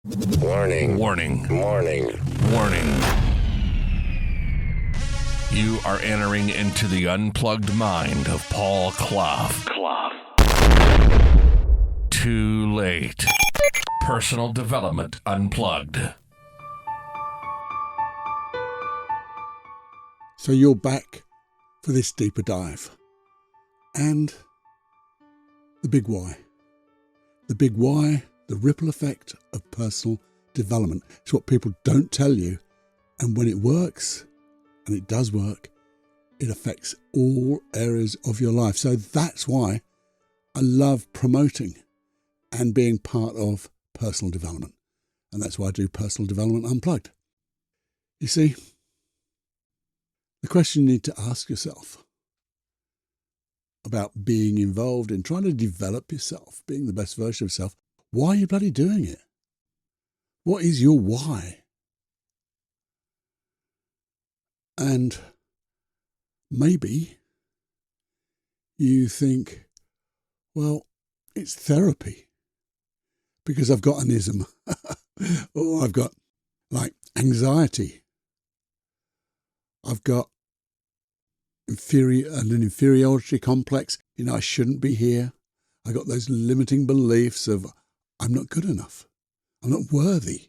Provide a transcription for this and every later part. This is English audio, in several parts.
Warning. Warning. Warning. Warning. You are entering into the unplugged mind of Paul Clough. Too late. Personal Development Unplugged. So you're back for this deeper dive. And the big why. The big why, the ripple effect of personal development. It's what people don't tell you. And when it works, and it does work, it affects all areas of your life. So that's why I love promoting and being part of personal development. And that's why I do Personal Development Unplugged. You see, the question you need to ask yourself about being involved in trying to develop yourself, being the best version of yourself, why are you bloody doing it? What is your why? And maybe you think, well, it's therapy because I've got an ism or I've got like anxiety. I've got an inferiority complex. I shouldn't be here. I got those limiting beliefs of I'm not good enough. I'm not worthy.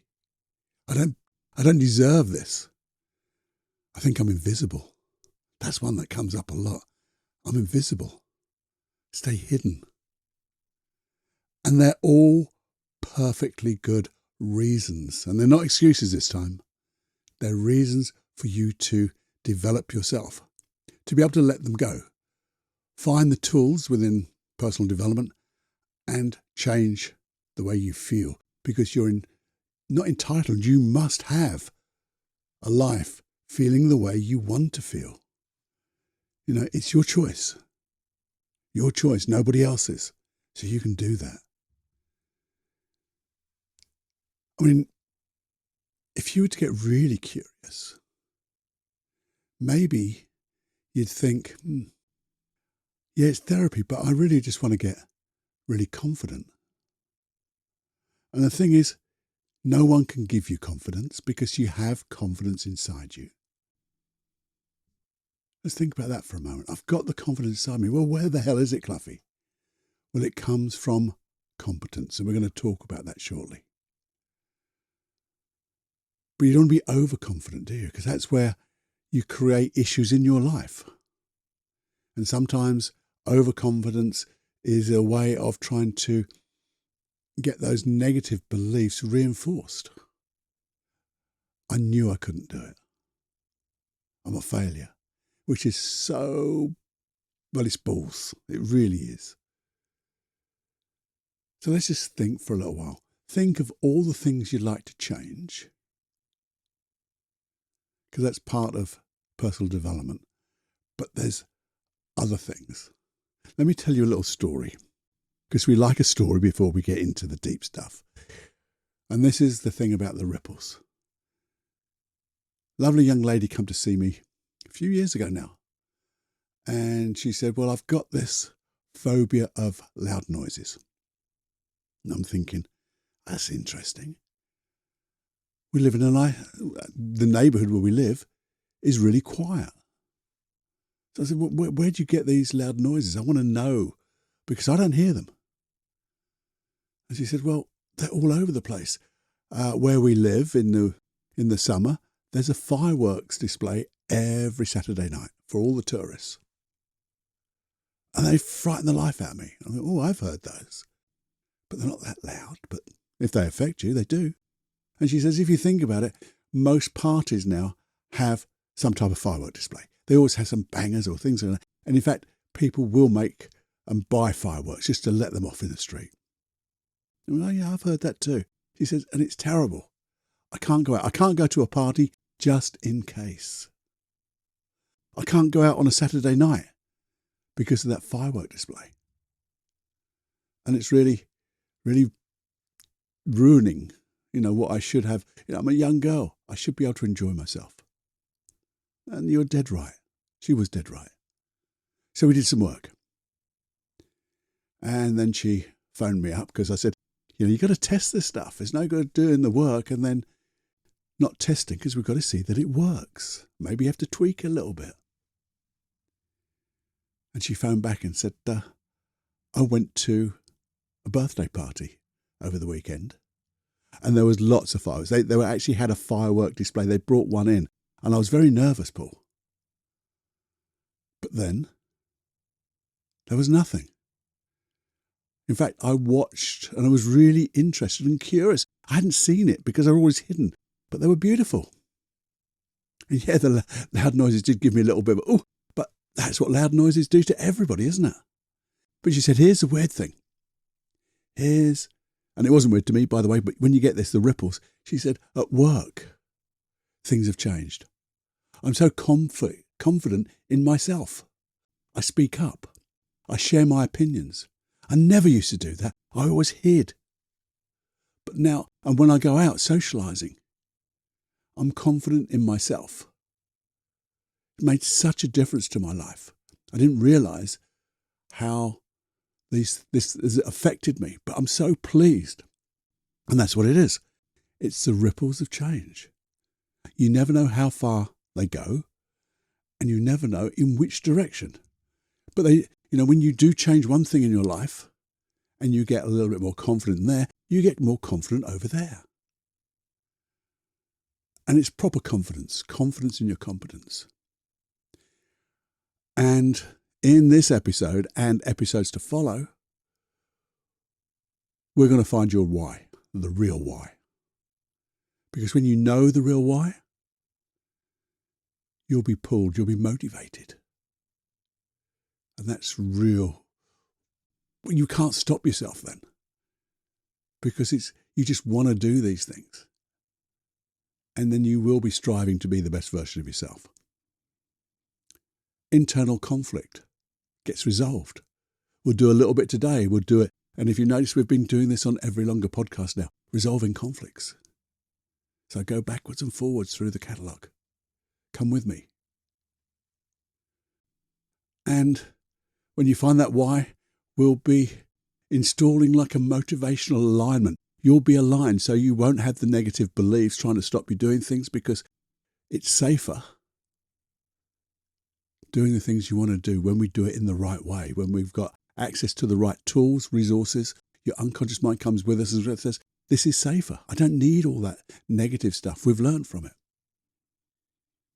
I don't deserve this. I think I'm invisible. That's one that comes up a lot. I'm invisible. Stay hidden. And they're all perfectly good reasons. And they're not excuses this time. They're reasons for you to develop yourself, to be able to let them go. Find the tools within personal development and change the way you feel, because you're not entitled. You must have a life feeling the way you want to feel. It's your choice. Your choice, nobody else's. So you can do that. If you were to get really curious, maybe you'd think, yeah, it's therapy, but I really just want to get really confident. And the thing is, no one can give you confidence because you have confidence inside you. Let's think about that for a moment. I've got the confidence inside me. Well, where the hell is it, Cluffy? Well, it comes from competence, and we're going to talk about that shortly. But you don't want to be overconfident, do you? Because that's where you create issues in your life. And sometimes overconfidence is a way of trying to get those negative beliefs reinforced. I knew I couldn't do it. I'm a failure, which is it's balls. It really is. So let's just think for a little while. Think of all the things you'd like to change, because that's part of personal development. But there's other things. Let me tell you a little story, because we like a story before we get into the deep stuff. And this is the thing about the ripples. Lovely young lady come to see me a few years ago now. And she said, well, I've got this phobia of loud noises. And I'm thinking, that's interesting. We live in the neighbourhood where we live is really quiet. So I said, well, where do you get these loud noises? I want to know, because I don't hear them. And she said, well, they're all over the place. Where we live in the summer, there's a fireworks display every Saturday night for all the tourists. And they frighten the life out of me. I thought, I've heard those. But they're not that loud. But if they affect you, they do. And she says, if you think about it, most parties now have some type of firework display. They always have some bangers or things like that. And in fact, people will make and buy fireworks just to let them off in the street. And well, yeah, I've heard that too. She says, and it's terrible. I can't go out. I can't go to a party just in case. I can't go out on a Saturday night because of that firework display. And it's really, really ruining, what I should have. I'm a young girl. I should be able to enjoy myself. And you're dead right. She was dead right. So we did some work. And then she phoned me up because I said, You've got to test this stuff. It's no good doing the work and then not testing, because we've got to see that it works. Maybe you have to tweak a little bit. And she phoned back and said, I went to a birthday party over the weekend, and there was lots of fireworks. They actually had a firework display. They brought one in, and I was very nervous, Paul. But then there was nothing. In fact, I watched, and I was really interested and curious. I hadn't seen it because they're always hidden, but they were beautiful. And yeah, the loud noises did give me a little bit of, oh, but that's what loud noises do to everybody, isn't it? But she said, here's the weird thing. And it wasn't weird to me, by the way, but when you get this, the ripples, she said, at work, things have changed. I'm so confident in myself. I speak up. I share my opinions. I never used to do that. I always hid. But now, and when I go out socialising, I'm confident in myself. It made such a difference to my life. I didn't realise how this has affected me, but I'm so pleased. And that's what it is. It's the ripples of change. You never know how far they go, and you never know in which direction. But when you do change one thing in your life, and you get a little bit more confident there, you get more confident over there. And it's proper confidence in your competence. And in this episode and episodes to follow, we're going to find your why, the real why. Because when you know the real why, you'll be pulled, you'll be motivated. And that's real. Well, you can't stop yourself then. Because you just want to do these things. And then you will be striving to be the best version of yourself. Internal conflict gets resolved. We'll do a little bit today. We'll do it. And if you notice, we've been doing this on every longer podcast now, resolving conflicts. So go backwards and forwards through the catalogue. Come with me. And when you find that why, we'll be installing like a motivational alignment. You'll be aligned so you won't have the negative beliefs trying to stop you doing things, because it's safer doing the things you want to do when we do it in the right way, when we've got access to the right tools, resources. Your unconscious mind comes with us and says, this is safer. I don't need all that negative stuff. We've learned from it.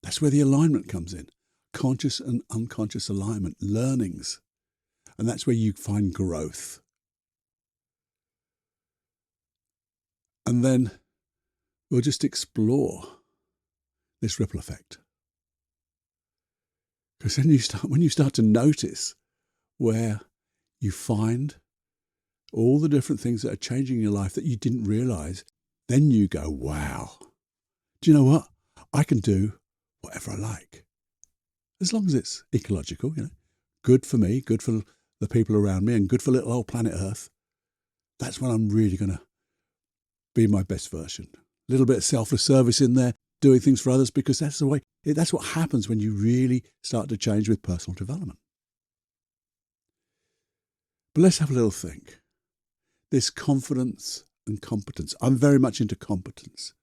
That's where the alignment comes in. Conscious and unconscious alignment, learnings. And that's where you find growth. And then we'll just explore this ripple effect. Because then when you start to notice where you find all the different things that are changing in your life that you didn't realize, then you go, wow, do you know what? I can do whatever I like. As long as it's ecological, good for me, good for the people around me, and good for little old planet Earth. That's when I'm really going to be my best version. A little bit of selfless service in there, doing things for others, because that's the way, that's what happens when you really start to change with personal development. But let's have a little think. This confidence and competence. I'm very much into competence.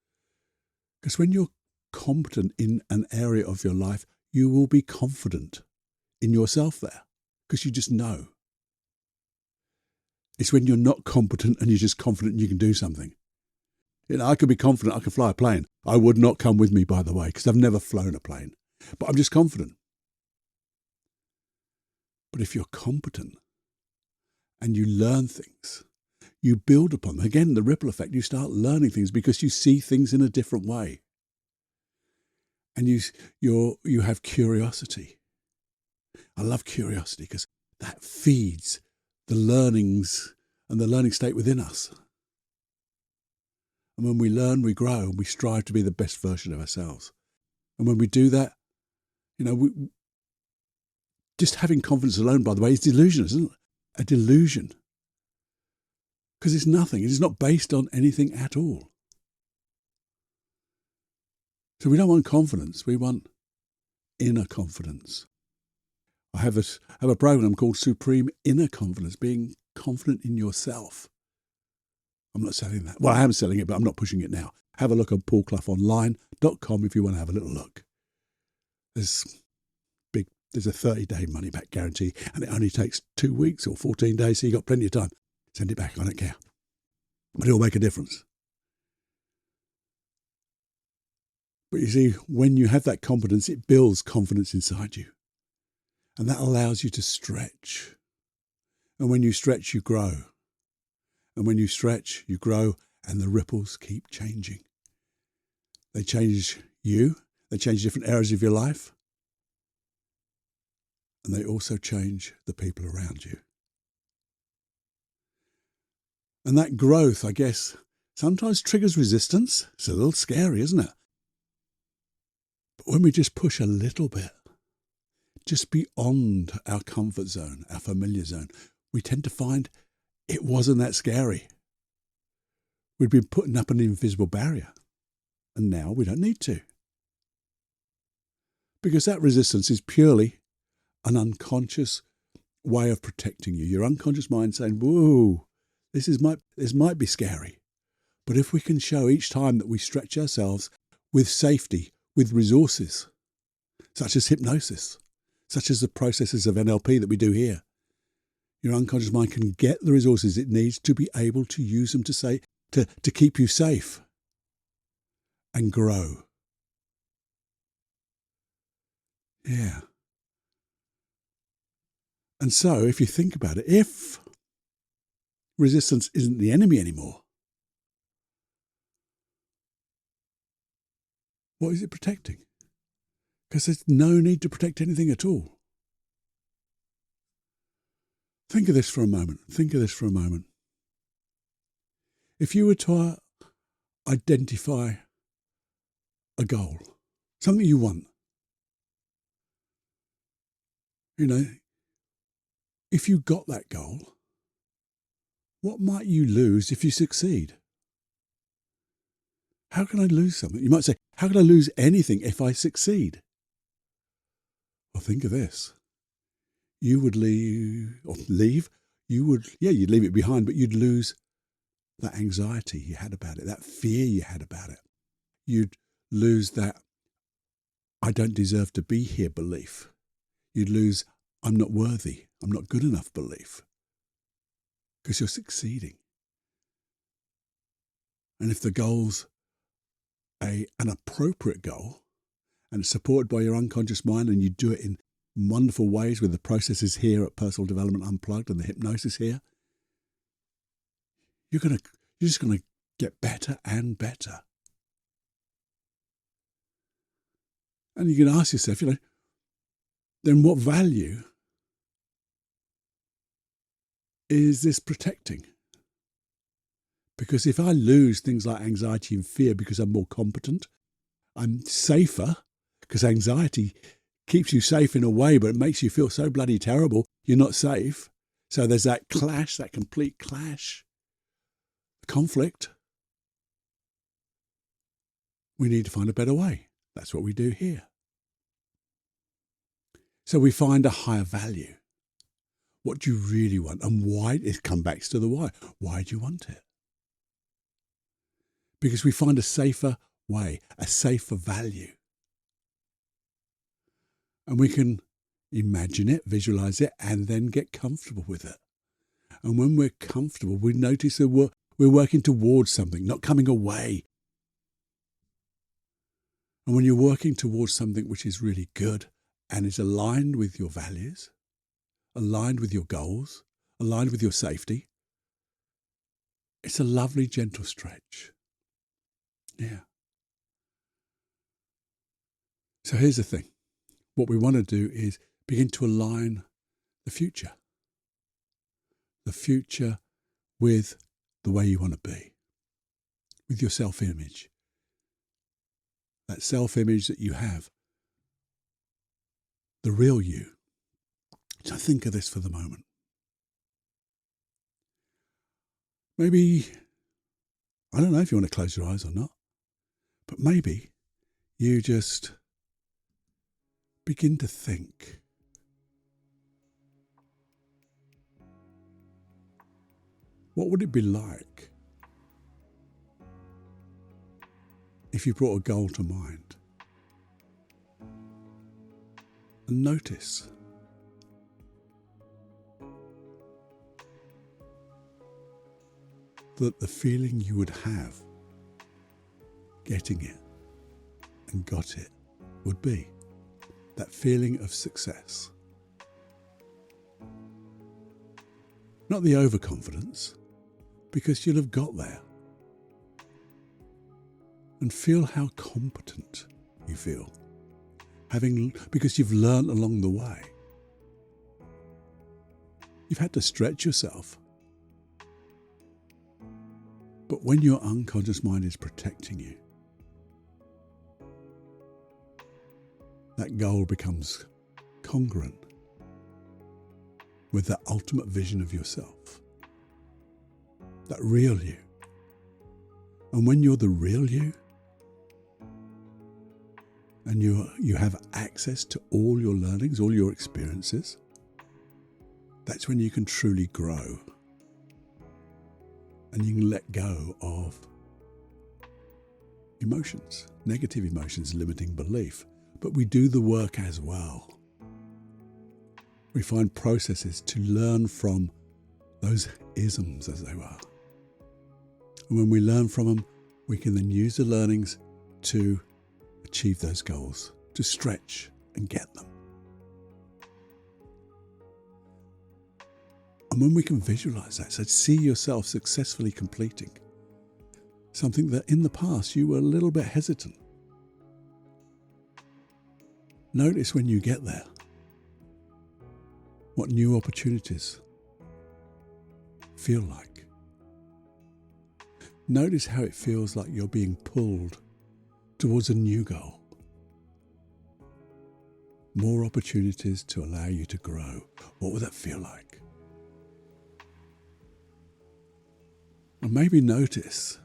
Because when you're competent in an area of your life, you will be confident in yourself there, because you just know. It's when you're not competent and you're just confident you can do something. I could be confident I can fly a plane. I would not come with me, by the way, because I've never flown a plane. But I'm just confident. But if you're competent and you learn things, you build upon them. Again, the ripple effect, you start learning things because you see things in a different way. And you have curiosity. I love curiosity because that feeds the learnings and the learning state within us. And when we learn, we grow, and we strive to be the best version of ourselves. And when we do that, just having confidence alone, by the way, is delusion, isn't it? A delusion. Because it's nothing. It is not based on anything at all. So we don't want confidence. We want inner confidence. I have a program called Supreme Inner Confidence, being confident in yourself. I'm not selling that. Well, I am selling it, but I'm not pushing it now. Have a look on paulcloughonline.com if you want to have a little look. There's a 30-day money-back guarantee, and it only takes 2 weeks or 14 days, so you've got plenty of time. Send it back, I don't care. But it'll make a difference. But you see, when you have that confidence, it builds confidence inside you. And that allows you to stretch. And when you stretch, you grow. And when you stretch, you grow, and the ripples keep changing. They change you. They change different areas of your life. And they also change the people around you. And that growth, I guess, sometimes triggers resistance. It's a little scary, isn't it? But when we just push a little bit, just beyond our comfort zone, our familiar zone, we tend to find it wasn't that scary. We'd been putting up an invisible barrier, and now we don't need to. Because that resistance is purely an unconscious way of protecting you. Your unconscious mind saying, whoa, this might be scary. But if we can show each time that we stretch ourselves with safety, with resources, such as hypnosis, such as the processes of NLP that we do here, your unconscious mind can get the resources it needs to be able to use them to keep you safe and grow. Yeah. And so if you think about it, if resistance isn't the enemy anymore, what is it protecting? Because there's no need to protect anything at all. Think of this for a moment. If you were to identify a goal, something you want, if you got that goal, what might you lose if you succeed? How can I lose something? You might say, how can I lose anything if I succeed? Well, think of this. You would you'd leave it behind, but you'd lose that anxiety you had about it, that fear you had about it. You'd lose that I don't deserve to be here belief. You'd lose I'm not worthy, I'm not good enough belief. Because you're succeeding. And if the goal's an appropriate goal, and it's supported by your unconscious mind, and you do it in wonderful ways with the processes here at Personal Development Unplugged and the hypnosis here, you're just going to get better and better. And you can ask yourself, then what value is this protecting? Because if I lose things like anxiety and fear because I'm more competent, I'm safer, because anxiety keeps you safe in a way, but it makes you feel so bloody terrible, you're not safe. So there's that clash, that complete clash, conflict. We need to find a better way. That's what we do here. So we find a higher value. What do you really want? And why? It comes back to the why. Why do you want it? Because we find a safer way, a safer value. And we can imagine it, visualize it, and then get comfortable with it. And when we're comfortable, we notice that we're working towards something, not coming away. And when you're working towards something which is really good and is aligned with your values, aligned with your goals, aligned with your safety, it's a lovely, gentle stretch. Yeah. So here's the thing. What we want to do is begin to align the future with the way you want to be, with your self-image. That self-image that you have, the real you. So think of this for the moment. Maybe, I don't know if you want to close your eyes or not, but maybe you just begin to think. What would it be like if you brought a goal to mind and notice that the feeling you would have getting it and got it would be that feeling of success. Not the overconfidence, because you'll have got there. And feel how competent you feel, because you've learned along the way. You've had to stretch yourself. But when your unconscious mind is protecting you, that goal becomes congruent with that ultimate vision of yourself, that real you. And when you're the real you, and you have access to all your learnings, all your experiences, that's when you can truly grow. And you can let go of emotions, negative emotions, limiting belief. But we do the work as well. We find processes to learn from those isms, as they were. And when we learn from them, we can then use the learnings to achieve those goals, to stretch and get them. And when we can visualize that, so see yourself successfully completing something that in the past you were a little bit hesitant. Notice when you get there, what new opportunities feel like. Notice how it feels like you're being pulled towards a new goal. More opportunities to allow you to grow. What would that feel like? And maybe notice,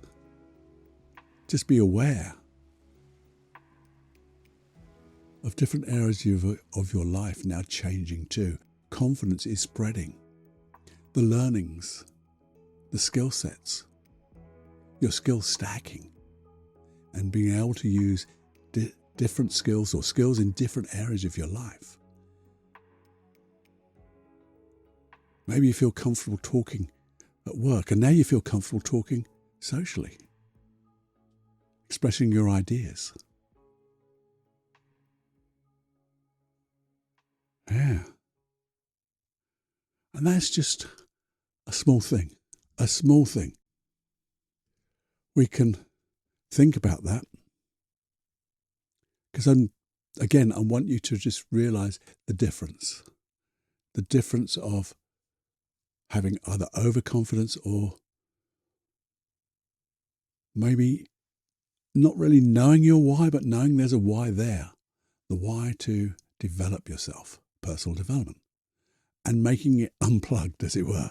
just be aware of different areas of your life now changing too. Confidence is spreading. The learnings, the skill sets, your skill stacking, and being able to use different skills or skills in different areas of your life. Maybe you feel comfortable talking at work, and now you feel comfortable talking socially, expressing your ideas. Yeah. And that's just a small thing. A small thing. We can think about that. Because I want you to just realize the difference. The difference of having either overconfidence or maybe not really knowing your why, but knowing there's a why there. The why to develop yourself, personal development, and making it unplugged, as it were.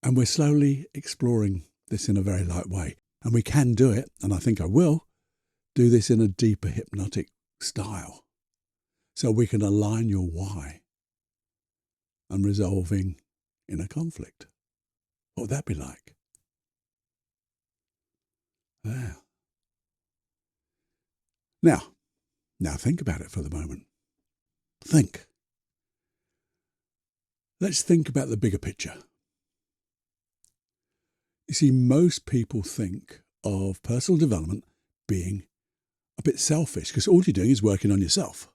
And we're slowly exploring this in a very light way. And we can do it, and I think I will, do this in a deeper hypnotic style. So we can align your why and resolving inner conflict. What would that be like? There. Now think about it for the moment. Think. Let's think about the bigger picture. You see, most people think of personal development being a bit selfish because all you're doing is working on yourself.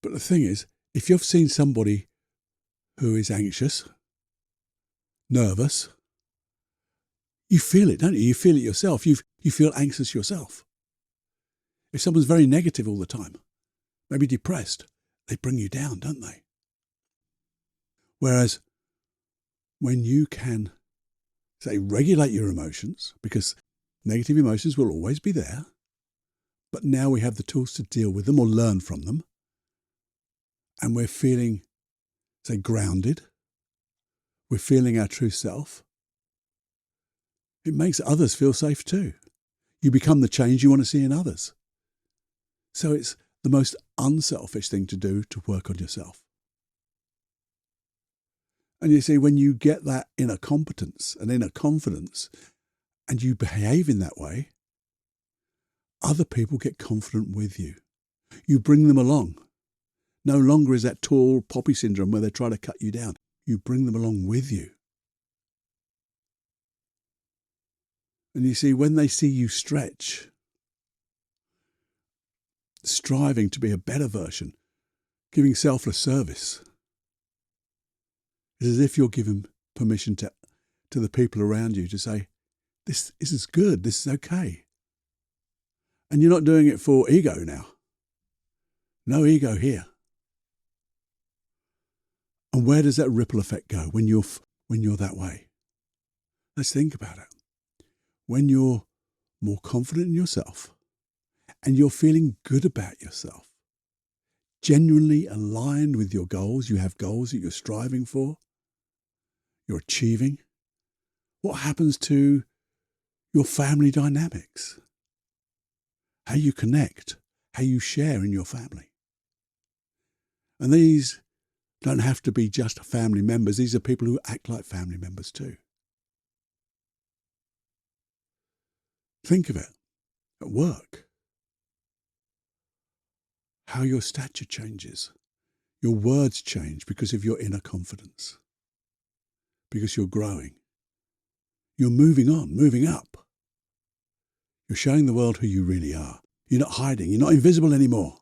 But the thing is, if you've seen somebody who is anxious, nervous, you feel it, don't you? You feel it yourself. You feel anxious yourself. If someone's very negative all the time, maybe depressed, they bring you down, don't they? Whereas when you can, say, regulate your emotions, because negative emotions will always be there, but now we have the tools to deal with them or learn from them, and we're feeling, say, grounded, we're feeling our true self, it makes others feel safe too. You become the change you want to see in others. So it's the most unselfish thing to do to work on yourself. And you see, when you get that inner competence and inner confidence and you behave in that way, other people get confident with you. You bring them along. No longer is that tall poppy syndrome where they try to cut you down. You bring them along with you. And you see, when they see you stretch, striving to be a better version, giving selfless service, it's as if you're giving permission to the people around you to say, this is good, this is okay. And you're not doing it for ego now. No ego here. And where does that ripple effect go when you're that way? Let's think about it. When you're more confident in yourself and you're feeling good about yourself, genuinely aligned with your goals, you have goals that you're striving for, you're achieving, what happens to your family dynamics? How you connect, how you share in your family. And these don't have to be just family members. These are people who act like family members too. Think of it at work. How your stature changes. Your words change because of your inner confidence. Because you're growing. You're moving on, moving up. You're showing the world who you really are. You're not hiding. You're not invisible anymore.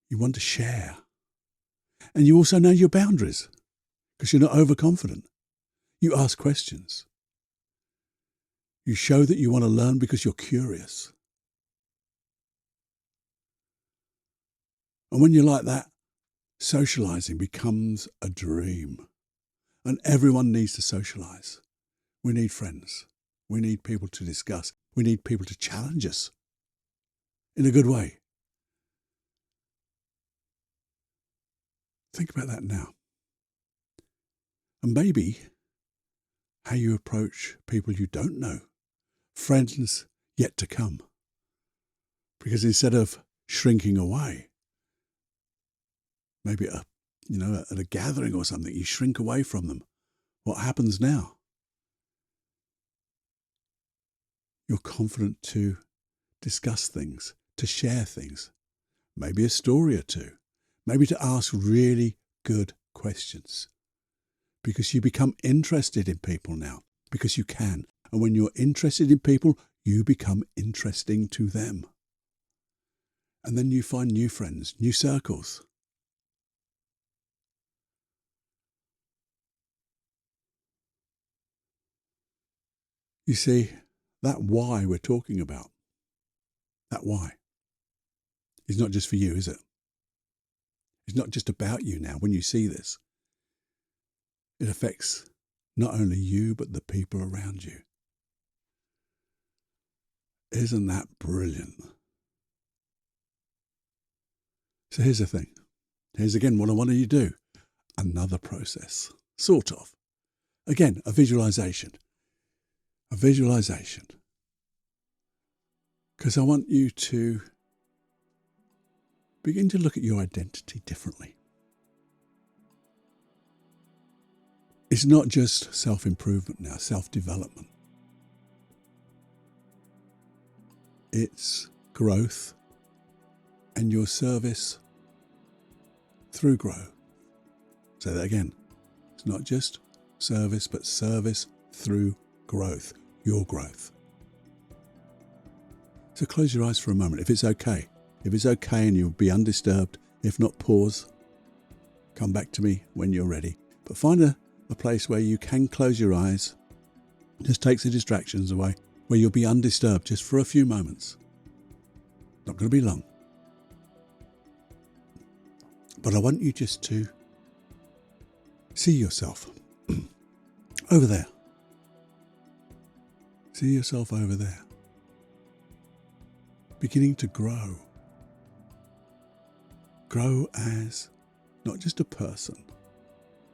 You want to share. And you also know your boundaries because you're not overconfident. You ask questions. You show that you want to learn because you're curious. And when you're like that, socializing becomes a dream. And everyone needs to socialize. We need friends. We need people to discuss. We need people to challenge us in a good way. Think about that now. And maybe how you approach people you don't know, friends yet to come. Because instead of shrinking away, maybe at a gathering or something, you shrink away from them. What happens now? You're confident to discuss things, to share things, maybe a story or two, maybe to ask really good questions. Because you become interested in people now, because you can. And when you're interested in people, you become interesting to them. And then you find new friends, new circles. You see, that why we're talking about, that why, is not just for you, is it? It's not just about you now when you see this. It affects not only you, but the people around you. Isn't that brilliant? So here's the thing. Here's again what I want you to do. Another process, sort of. Again, a visualization. A visualization. Because I want you to begin to look at your identity differently. It's not just self-improvement now, self-development. It's growth and your service through growth. Say that again. It's not just service, but service through growth, your growth. So close your eyes for a moment, if it's okay. If it's okay and you'll be undisturbed, if not, pause. Come back to me when you're ready. But find a place where you can close your eyes. Just takes the distractions away, where you'll be undisturbed just for a few moments. Not going to be long. But I want you just to see yourself over there. See yourself over there. Beginning to grow. Grow as not just a person,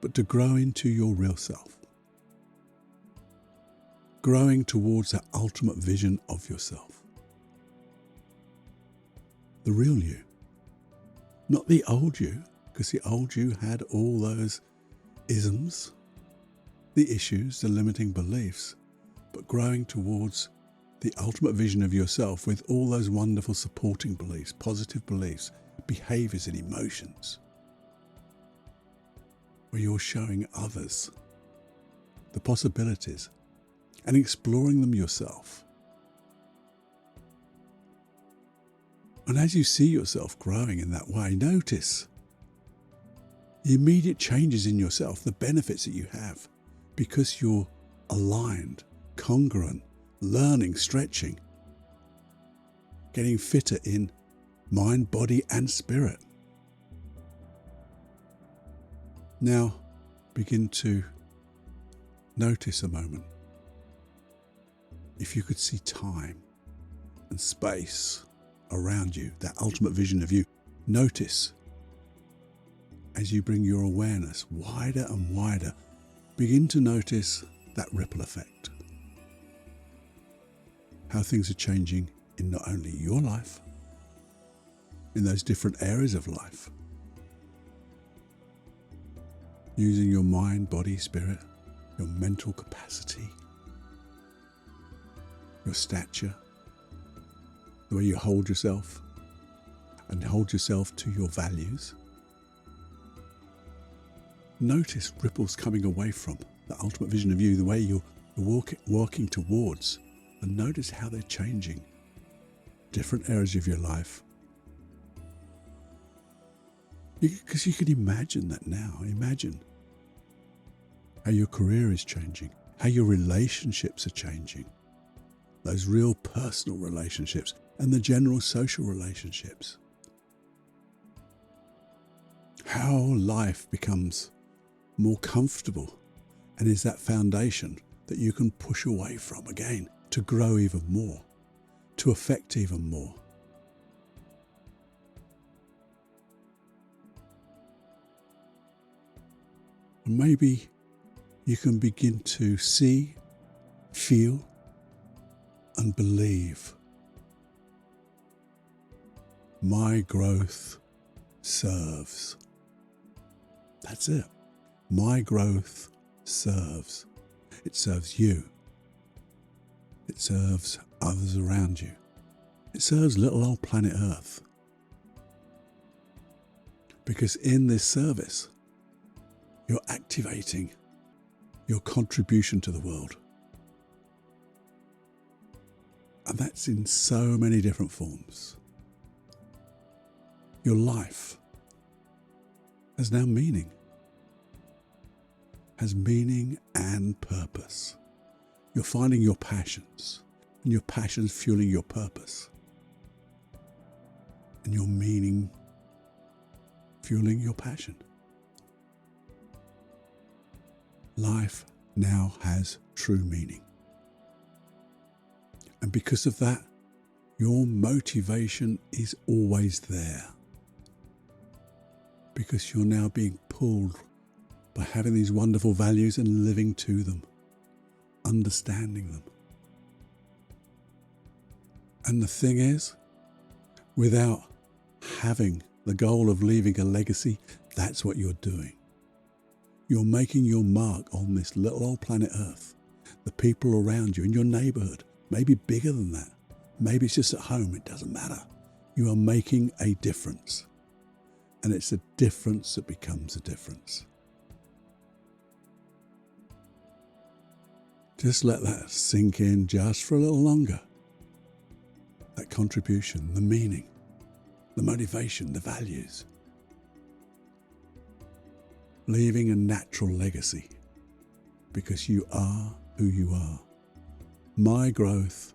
but to grow into your real self. Growing towards that ultimate vision of yourself. The real you. Not the old you, because the old you had all those isms, the issues, the limiting beliefs, but growing towards the ultimate vision of yourself with all those wonderful supporting beliefs, positive beliefs, behaviors and emotions, where you're showing others the possibilities and exploring them yourself. And as you see yourself growing in that way, notice the immediate changes in yourself, the benefits that you have, because you're aligned, congruent, learning, stretching, getting fitter in mind, body, and spirit. Now, begin to notice a moment. If you could see time and space around you, that ultimate vision of you, notice as you bring your awareness wider and wider, begin to notice that ripple effect. How things are changing in not only your life, in those different areas of life, using your mind, body, spirit, your mental capacity, your stature, the way you hold yourself and hold yourself to your values. Notice ripples coming away from the ultimate vision of you, the way you're walking towards, and notice how they're changing different areas of your life. Because you can imagine that now. Imagine how your career is changing, how your relationships are changing, those real personal relationships and the general social relationships. How life becomes more comfortable and is that foundation that you can push away from again to grow even more, to affect even more. And maybe you can begin to see, feel, and believe. My growth serves. That's it. My growth serves. It serves you. It serves others around you. It serves little old planet Earth. Because in this service, you're activating your contribution to the world. And that's in so many different forms. Your life has now meaning. Has meaning and purpose. You're finding your passions, and your passions fueling your purpose. And your meaning fueling your passion. Life now has true meaning. And because of that, your motivation is always there. Because you're now being pulled by having these wonderful values and living to them, understanding them. And the thing is, without having the goal of leaving a legacy, that's what you're doing. You're making your mark on this little old planet Earth, the people around you in your neighborhood, maybe bigger than that. Maybe it's just at home, it doesn't matter. You are making a difference. And it's a difference that becomes a difference. Just let that sink in just for a little longer. That contribution, the meaning, the motivation, the values. Leaving a natural legacy because you are who you are. My growth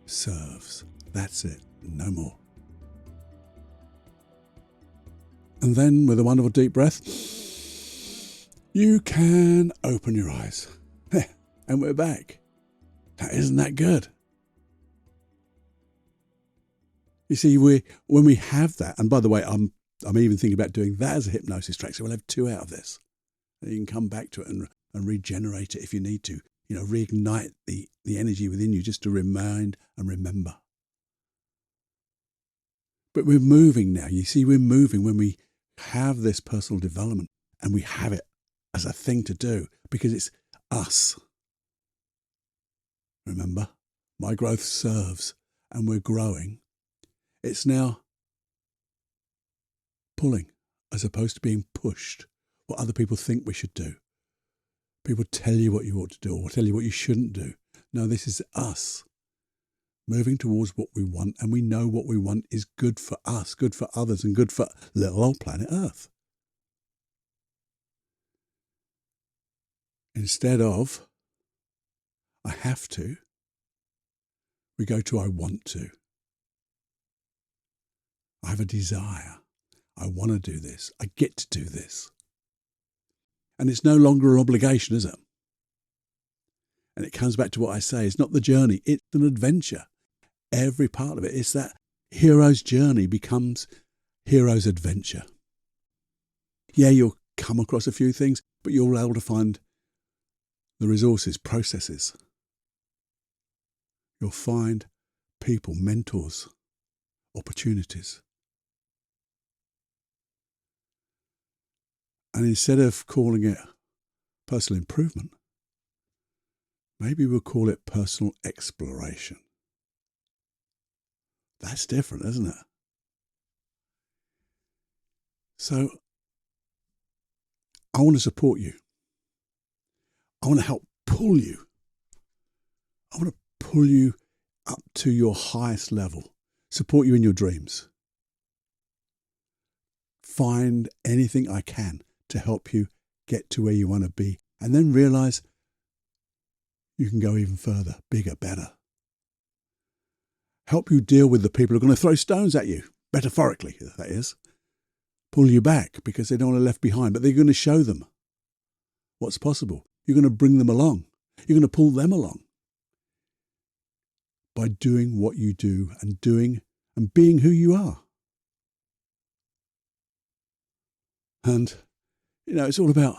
serves. That's it. No more. And then with a wonderful deep breath, you can open your eyes. And we're back. Now, isn't that good? You see, when we have that, and by the way, I'm even thinking about doing that as a hypnosis track, so we'll have 2 out of this. And you can come back to it and regenerate it if you need to. You know, reignite the energy within you just to remind and remember. But we're moving now. You see, we're moving when we have this personal development and we have it as a thing to do because it's us. Remember, my growth serves and we're growing. It's now pulling as opposed to being pushed. What other people think we should do. People tell you what you ought to do or tell you what you shouldn't do. No, this is us moving towards what we want, and we know what we want is good for us, good for others, and good for little old planet Earth. Instead of, I have to, we go to I want to. I have a desire. I want to do this. I get to do this. And it's no longer an obligation, is it? And it comes back to what I say. It's not the journey. It's an adventure. Every part of it. It's that hero's journey becomes hero's adventure. Yeah, you'll come across a few things, but you'll be able to find the resources, processes. You'll find people, mentors, opportunities. And instead of calling it personal improvement, maybe we'll call it personal exploration. That's different, isn't it? So I want to support you. I want to help pull you. I want to pull you up to your highest level, support you in your dreams. Find anything I can to help you get to where you want to be, and then realize you can go even further, bigger, better. Help you deal with the people who are going to throw stones at you, metaphorically, that is. Pull you back because they don't want to be left behind, but they're going to show them what's possible. You're going to bring them along. You're going to pull them along by doing what you do and doing and being who you are. And, it's all about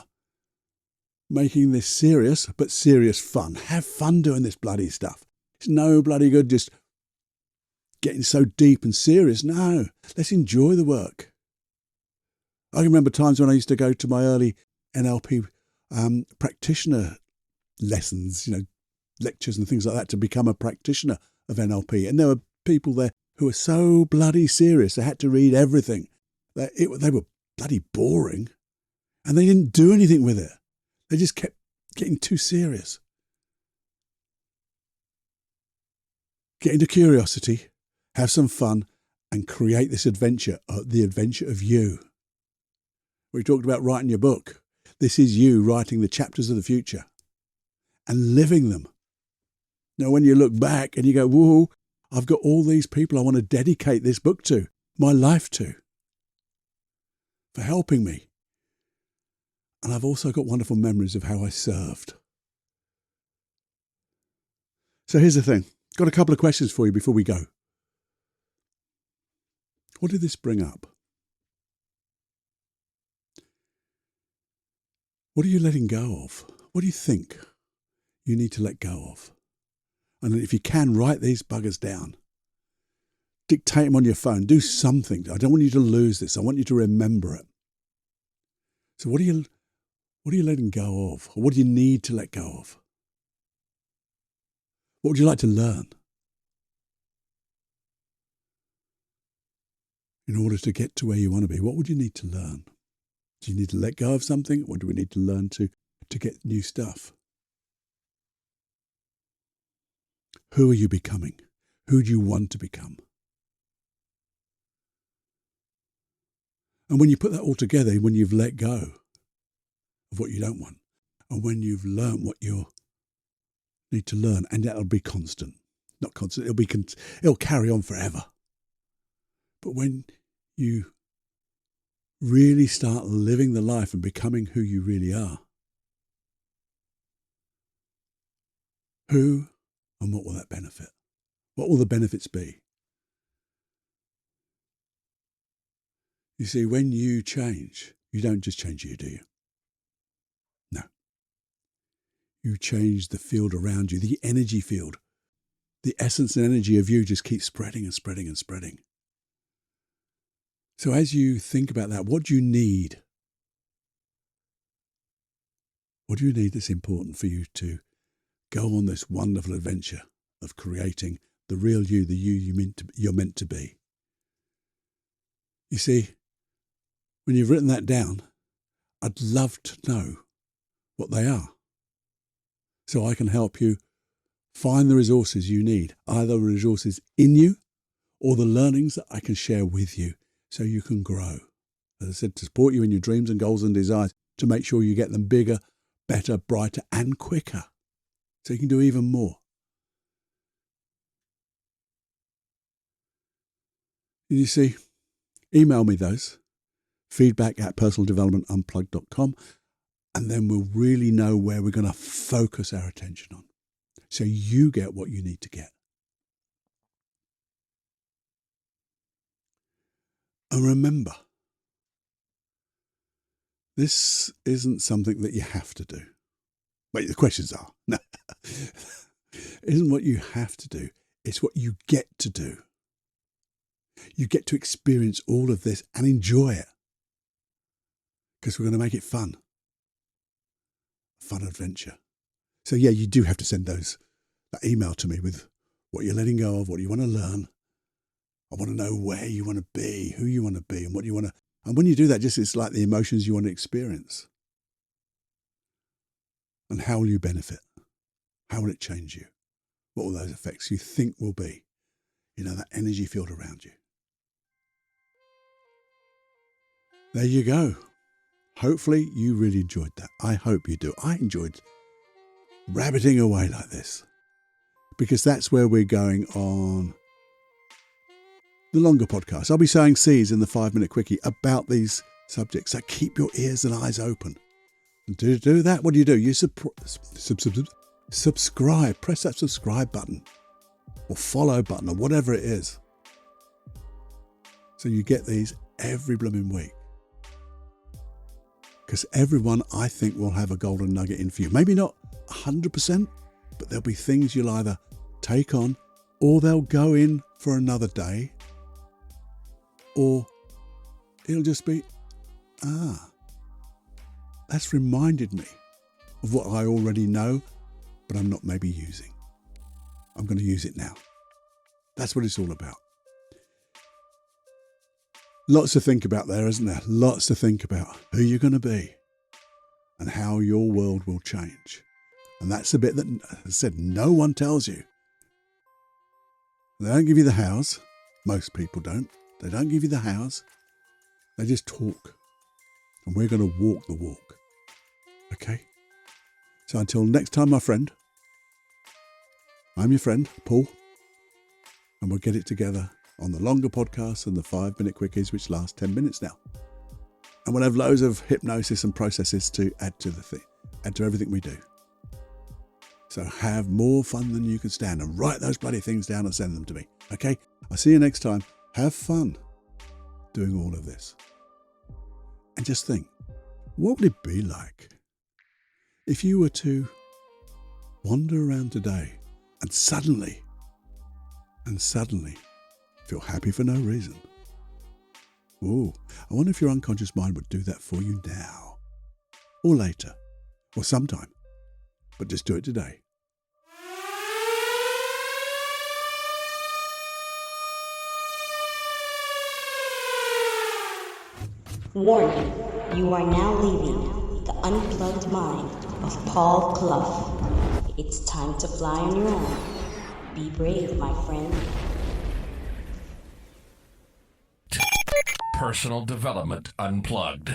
making this serious, but serious fun. Have fun doing this bloody stuff. It's no bloody good just getting so deep and serious. No, let's enjoy the work. I remember times when I used to go to my early NLP practitioner lessons, lectures and things like that to become a practitioner of NLP. And there were people there who were so bloody serious. They had to read everything. They were bloody boring. And they didn't do anything with it. They just kept getting too serious. Get into curiosity, have some fun, and create this adventure, the adventure of you. We talked about writing your book. This is you writing the chapters of the future and living them. Now, when you look back and you go, whoa, I've got all these people I want to dedicate this book to, my life to, for helping me. And I've also got wonderful memories of how I served. So here's the thing. Got a couple of questions for you before we go. What did this bring up? What are you letting go of? What do you think you need to let go of? And if you can, write these buggers down. Dictate them on your phone. Do something. I don't want you to lose this. I want you to remember it. So what are you letting go of? Or what do you need to let go of? What would you like to learn in order to get to where you want to be? What would you need to learn? Do you need to let go of something, or do we need to learn to get new stuff? Who are you becoming? Who do you want to become? And when you put that all together, when you've let go of what you don't want, and when you've learned what you need to learn, and that'll be constant, not constant, it'll carry on forever. But when you really start living the life and becoming who you really are, who and what will that benefit? What will the benefits be? You see, when you change, you don't just change you, do you? No. You change the field around you, the energy field. The essence and energy of you just keeps spreading and spreading and spreading. So as you think about that, what do you need? What do you need that's important for you to go on this wonderful adventure of creating the real you, the you're meant to be? You see, when you've written that down, I'd love to know what they are, so I can help you find the resources you need, either resources in you or the learnings that I can share with you so you can grow. As I said, to support you in your dreams and goals and desires, to make sure you get them bigger, better, brighter and quicker, so you can do even more. You see, email me those, feedback@personaldevelopmentunplugged.com, and then we'll really know where we're going to focus our attention on, so you get what you need to get. And remember, this isn't something that you have to do. Wait, the questions are. No. It isn't what you have to do. It's what you get to do. You get to experience all of this and enjoy it, because we're going to make it fun. A fun adventure. So yeah, you do have to send that email to me with what you're letting go of, what you want to learn. I want to know where you want to be, who you want to be, and what you want to. And when you do that, it's like the emotions you want to experience. And how will you benefit? How will it change you? What will those effects you think will be? That energy field around you. There you go. Hopefully you really enjoyed that. I hope you do. I enjoyed rabbiting away like this, because that's where we're going on the longer podcast. I'll be sowing seeds in the 5-minute quickie about these subjects. So keep your ears and eyes open. And to do that, what do? You subscribe. Press that subscribe button or follow button or whatever it is, so you get these every blooming week. Because everyone, I think, will have a golden nugget in for you. Maybe not 100%, but there'll be things you'll either take on, or they'll go in for another day, or it'll just be, that's reminded me of what I already know, but I'm not maybe using. I'm going to use it now. That's what it's all about. Lots to think about there, isn't there? Lots to think about who you're going to be and how your world will change. And that's the bit that, as I said, no one tells you. They don't give you the hows. Most people don't. They don't give you the hows. They just talk. And we're going to walk the walk. Okay? So until next time, my friend, I'm your friend, Paul, and we'll get it together on the longer podcasts and the 5-minute quickies, which last 10 minutes now. And we'll have loads of hypnosis and processes to add to everything we do. So have more fun than you can stand, and write those bloody things down and send them to me. Okay? I'll see you next time. Have fun doing all of this. And just think, what would it be like if you were to wander around today and suddenly feel happy for no reason? Ooh, I wonder if your unconscious mind would do that for you now, or later, or sometime. But just do it today. Warning, you are now leaving the unplugged mind of Paul Clough. It's time to fly on your own. Be brave, my friend. Personal Development Unplugged.